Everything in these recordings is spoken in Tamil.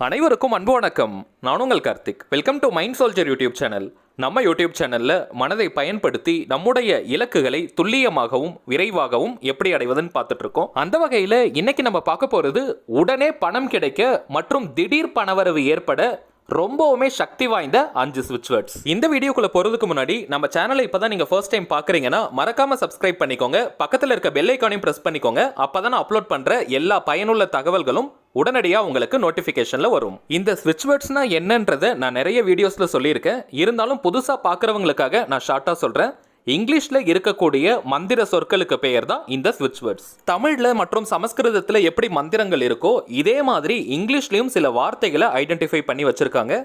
அனைவருக்கும் அன்பு வணக்கம். நான் உங்கள் Karthik. Welcome to mind soldier YouTube channel. நம்ம யூடியூப் சேனல்ல மனதை பயன்படுத்தி நம்முடைய இலக்குகளை துல்லியமாகவும் விரைவாகவும் எப்படி அடைவதுன்னு பார்த்துட்டு இருக்கோம். அந்த வகையில் இன்னைக்கு நம்ம பார்க்க போறது உடனே பணம் கிடைக்க மற்றும் திடீர் பணவரவு ஏற்பட ரொம்பவுமே சக்தி வாய்ந்த 5 ஸ்விட்ச் வேர்ட்ஸ். இந்த வீடியோக்குள்ள போறதுக்கு முன்னாடி நம்ம சேனலை இப்பதான் நீங்க ஃபர்ஸ்ட் டைம் பாக்குறீங்கன்னா மறக்காம சப்ஸ்கிரைப் பண்ணிக்கோங்க. பக்கத்துல இருக்க பெல் ஐகானையும் பிரஸ் பண்ணிக்கோங்க. அப்பதான் நான் அப்லோட் பண்ற எல்லா பயனுள்ள தகவல்களும் உடனடியாக உங்களுக்கு நோட்டிஃபிகேஷன்ல வரும். இந்த ஸ்விட்ச் வேர்ட்ஸ்னா என்னன்றதை நான் நிறைய வீடியோஸ்ல சொல்லியிருக்கேன். இருந்தாலும் புதுசா பார்க்குறவங்களுக்காக நான் ஷார்ட்டா சொல்றேன். இங்கிலீஷ்ல இருக்கக்கூடிய மந்திர சொற்களுக்கு பெயர் தான் இந்த ஸ்விட்ச் வேர்ட்ஸ். தமிழ்ல மற்றும் சமஸ்கிருதத்துல எப்படி மந்திரங்கள் இருக்கோ இதே மாதிரி இங்கிலீஷ்லயும் சில வார்த்தைகளை ஐடென்டிஃபை பண்ணி வச்சிருக்காங்க.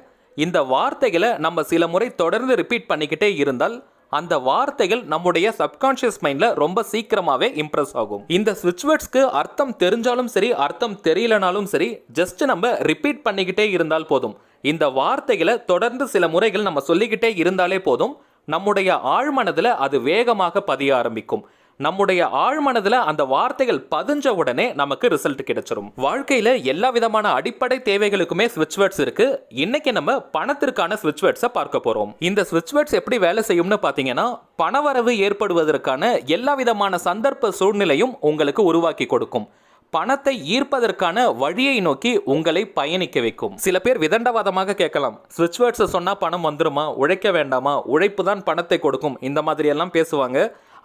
இந்த வார்த்தைகளை நம்ம சில முறை தொடர்ந்து ரிப்பீட் பண்ணிக்கிட்டே இருந்தால் அந்த வார்த்தைகள் நம்முடைய சப்கான்ஷியஸ் மைண்ட்ல ரொம்ப சீக்கிரமாவே இம்ப்ரெஸ் ஆகும். இந்த ஸ்விட்ச் வேர்ட்ஸ்க்கு அர்த்தம் தெரிஞ்சாலும் சரி அர்த்தம் தெரியலனாலும் சரி ஜஸ்ட் நம்ம ரிப்பீட் பண்ணிக்கிட்டே இருந்தால் போதும். இந்த வார்த்தைகளை தொடர்ந்து சில முறைகள் நம்ம சொல்லிக்கிட்டே இருந்தாலே போதும். நம்முடைய ஆழ்மனதில் அது வேகமாக பதிய ஆரம்பிக்கும். நம்முடைய ஆழ்மனதில் அந்த வார்த்தைகள் பதிஞ்ச உடனே நமக்கு ரிசல்ட் கிடைச்சிரும். வாழ்க்கையில எல்லா விதமான அடிப்படை தேவைகளுக்குமே ஸ்விட்ச் வேர்ட்ஸ் இருக்கு. இன்னைக்கு நம்ம பணத்திற்கான ஸ்விட்ச் வேர்ட்ஸை பார்க்க போறோம். இந்த ஸ்விட்ச் வேர்ட்ஸ் எப்படி வேலை செய்யும்னு பாத்தீங்கன்னா பணவரவு ஏற்படுவதற்கான எல்லா விதமான சந்தர்ப்ப சூழ்நிலையும் உங்களுக்கு உருவாக்கி கொடுக்கும். பணத்தை ஈர்ப்பதற்கான வழியை நோக்கி உங்களை பயணிக்க வைக்கும். சில பேர் விதண்டவாதமாக கேட்கலாம், ஸ்விட்ச் வேர்ட்ஸை சொன்னா பணம் வந்துருமா, உழைக்க வேண்டாமா, உழைப்பு தான் பணத்தை கொடுக்கும், இந்த மாதிரி எல்லாம் பேசுவாங்க.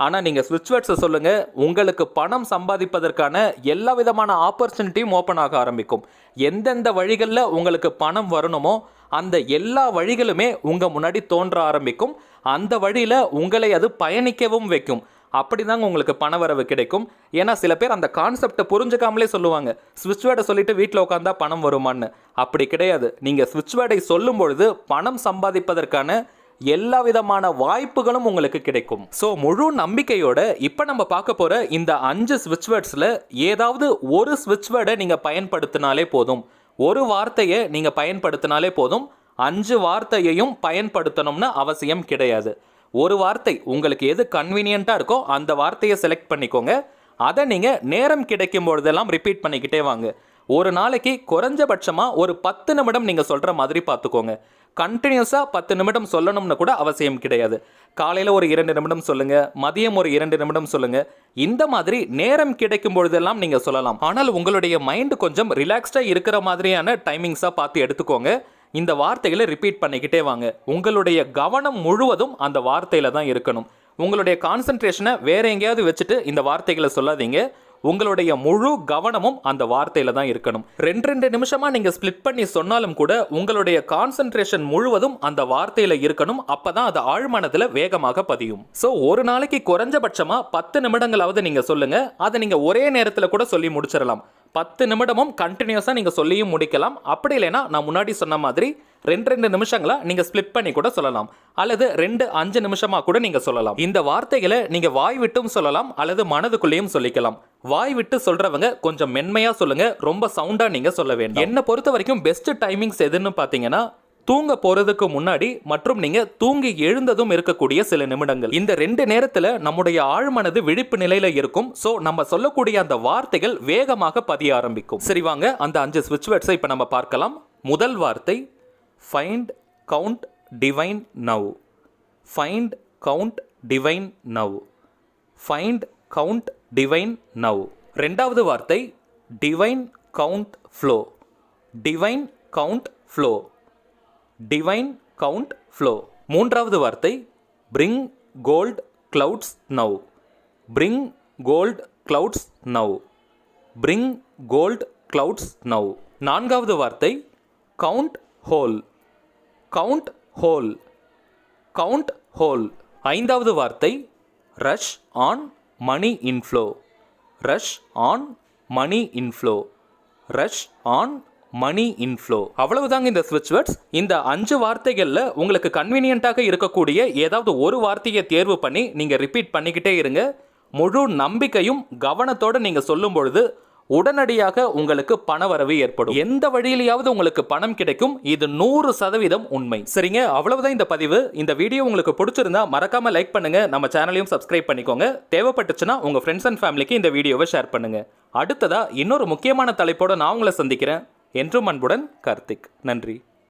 ஆனால் நீங்கள் ஸ்விட்ச் வேர்ட்ஸை சொல்லுங்க, உங்களுக்கு பணம் சம்பாதிப்பதற்கான எல்லா விதமான ஆப்பர்ச்சுனிட்டியும் ஓப்பன் ஆக ஆரம்பிக்கும். எந்தெந்த வழிகளில் உங்களுக்கு பணம் வரணுமோ அந்த எல்லா வழிகளுமே உங்கள் முன்னாடி தோன்ற ஆரம்பிக்கும். அந்த வழியில் உங்களை அது பயணிக்கவும் வைக்கும். அப்படிதாங்க உங்களுக்கு பணவரவு கிடைக்கும். ஏன்னா சில பேர் அந்த கான்செப்டை புரிஞ்சுக்காமலே சொல்லுவாங்க, ஸ்விட்ச் வேர்டை சொல்லிட்டு வீட்டில் உட்காந்தா பணம் வருமான்னு. அப்படி கிடையாது. நீங்கள் ஸ்விட்ச் வேர்டை சொல்லும் பொழுது பணம் சம்பாதிப்பதற்கான எல்லா விதமான வாய்ப்புகளும் உங்களுக்கு கிடைக்கும். ஸோ முழு நம்பிக்கையோட இப்போ நம்ம பார்க்க போகிற இந்த 5 ஸ்விட்ச் வேர்ட்ஸில் ஏதாவது ஒரு ஸ்விட்ச் வேர்டை நீங்கள் பயன்படுத்தினாலே போதும். ஒரு வார்த்தையை நீங்கள் பயன்படுத்தினாலே போதும். 5 வார்த்தையையும் பயன்படுத்தணும்னு அவசியம் கிடையாது. ஒரு வார்த்தை உங்களுக்கு எது கன்வீனியண்ட்டாக இருக்கோ அந்த வார்த்தையை செலக்ட் பண்ணிக்கோங்க. அதை நீங்கள் நேரம் கிடைக்கும் பொழுதெல்லாம் ரிப்பீட் பண்ணிக்கிட்டே வாங்க. ஒரு நாளைக்கு குறைஞ்சபட்சமாக ஒரு 10 நிமிடம் நீங்கள் சொல்கிற மாதிரி பார்த்துக்கோங்க. கண்டினியூஸாக 10 நிமிடம் சொல்லணும்னு கூட அவசியம் கிடையாது. காலையில் ஒரு 2 நிமிடம் சொல்லுங்கள், மதியம் ஒரு 2 நிமிடம் சொல்லுங்கள். இந்த மாதிரி நேரம் கிடைக்கும் பொழுதெல்லாம் நீங்கள் சொல்லலாம். ஆனால் உங்களுடைய மைண்டு கொஞ்சம் ரிலாக்ஸ்டாக இருக்கிற மாதிரியான டைமிங்ஸாக பார்த்து எடுத்துக்கோங்க. இந்த வார்த்தைகளை ரிப்பீட் பண்ணிக்கிட்டே வாங்க. உங்களுடைய கவனம் முழுவதும் அந்த வார்த்தையில தான் இருக்கணும். உங்களுடைய கான்சென்ட்ரேஷனை வேற எங்கேயாவது வச்சுட்டு இந்த வார்த்தைகளை சொல்லாதீங்க. உங்களுடைய முழு கவனமும் அந்த வார்த்தையில தான் இருக்கணும். 2 நிமிஷமா நீங்க ஸ்பிளிட் பண்ணி சொன்னாலும் கூட உங்களுடைய கான்சென்ட்ரேஷன் முழுவதும் அந்த வார்த்தையில இருக்கணும். அப்பதான் அது ஆழ்மனதுல வேகமாக பதியும். ஸோ ஒரு நாளைக்கு குறைஞ்சபட்சமா 10 நிமிடங்களாவது நீங்க சொல்லுங்க. அதை நீங்க ஒரே நேரத்துல கூட சொல்லி முடிச்சிடலாம். 10 நிமிடமும் கண்டினியூஸா நீங்க சொல்லியும் முடிக்கலாம். அப்படி இல்லைன்னா நான் முன்னாடி சொன்ன மாதிரி 2 நிமிஷங்களா நீங்க ஸ்பிளிட் பண்ணி கூட சொல்லலாம். அல்லது 5 நிமிஷமா கூட நீங்க சொல்லலாம். இந்த வார்த்தைகளை நீங்க வாய் விட்டும் சொல்லலாம் அல்லது மனதுக்குள்ளேயும் சொல்லிக்கலாம். வாய் விட்டு சொல்றவங்க கொஞ்சம் மென்மையா சொல்லுங்க, ரொம்ப சவுண்டா நீங்க சொல்ல வேண்டாம். என்ன பொறுத்த வரைக்கும் பெஸ்ட் டைமிங்ஸ் எதுன்னு பாத்தீங்கன்னா தூங்க போறதுக்கு முன்னாடி மற்றும் நீங்க தூங்கி எழுந்ததும் இருக்கக்கூடிய சில நிமிடங்கள். இந்த 2 நேரத்துல நம்முடைய ஆழ்மனது விழிப்பு நிலையில இருக்கும். சோ நம்ம சொல்லக்கூடிய அந்த வார்த்தைகள் வேகமாக பதிய ஆரம்பிக்கும். சரி வாங்க அந்த 5 ஸ்விட்ச் வேர்ட்ஸை இப்ப நம்ம பார்க்கலாம். முதல் வார்த்தை find count divine now. Find count divine now. Find count divine now. இரண்டாவது வார்த்தை divine count flow. Divine count flow. Divine count flow. மூன்றாவது வார்த்தை bring gold clouds now. Bring gold clouds now. Bring gold clouds now. நான்காவது வார்த்தை count whole. Count whole. Count whole. ஐந்தாவது வார்த்தை rush on money inflow. Rush on money inflow. Rush on money inflow. அவ்வளவுதாங்க இந்த ஸ்விட்ச் வேர்ட்ஸ். இந்த 5 வார்த்தைகளில் உங்களுக்கு கன்வீனியன்ட்டாக இருக்கக்கூடிய ஏதாவது ஒரு வார்த்தையை தேர்வு பண்ணி நீங்கள் ரிப்பீட் பண்ணிக்கிட்டே இருங்க. முழு நம்பிக்கையும் கவனத்தோடு நீங்கள் சொல்லும் பொழுது உடனடியாக உங்களுக்கு பணவரவு ஏற்படும். எந்த வழியிலாவது உங்களுக்கு பணம் கிடைக்கும். இது 100% உண்மை. சரிங்க, அவ்வளவுதான் இந்த பதிவு. இந்த வீடியோ உங்களுக்கு பிடிச்சிருந்தா மறக்காம லைக் பண்ணுங்க. நம்ம சேனலையும் சப்ஸ்கிரைப் பண்ணிக்கோங்க. தேவைப்பட்டுச்சுன்னா உங்க ஃப்ரெண்ட்ஸ் அண்ட் ஃபேமிலிக்கு இந்த வீடியோவை ஷேர் பண்ணுங்க. அடுத்ததா இன்னொரு முக்கியமான தலைப்போட நான் உங்களை சந்திக்கிறேன். என்றும் அன்புடன் கார்த்திக். நன்றி.